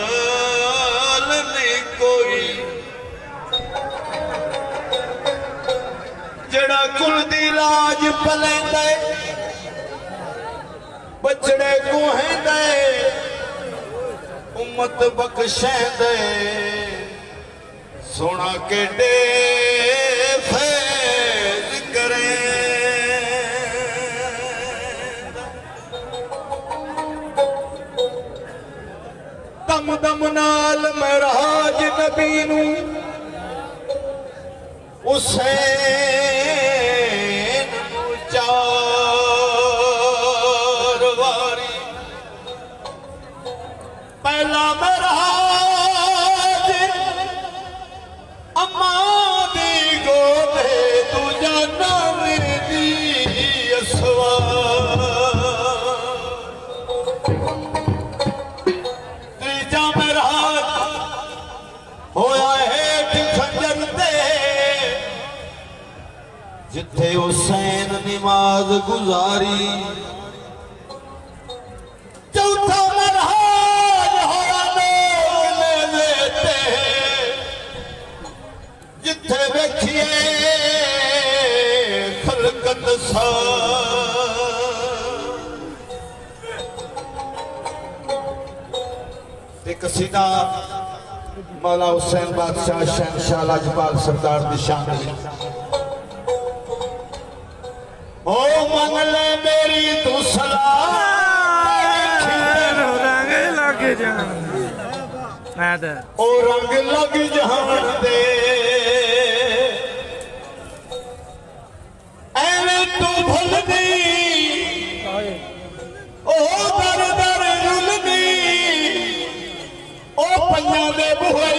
लाजपाल नहीं कोई जड़ा कुल दी लाज पलैंदा बछड़े गुहेंदा उम्मत बख्शैंदा सोना के डे फैज करे दम दम नाल महराज नबी नू हुसैन नू चार वारी पहला महराज अम्मा दी गोदे दूजा नवी दी असवार तीजा महराज होया हेठ खंजर ते जिथे हुसैन नमाज गुजारी चौथा महराज होया नेज़े ते जिथे वेखिए खलकत ते कसीदा मौला हुसैन बादशाह शहनशाह लाजपाल सरदार दी शान ओ मन ले मेरी तू सलाह रंग लग जान ओ रंग लग जान दे एवें तू भुलदी ओ दर दर रुलदी ओ पंजां दे बूहे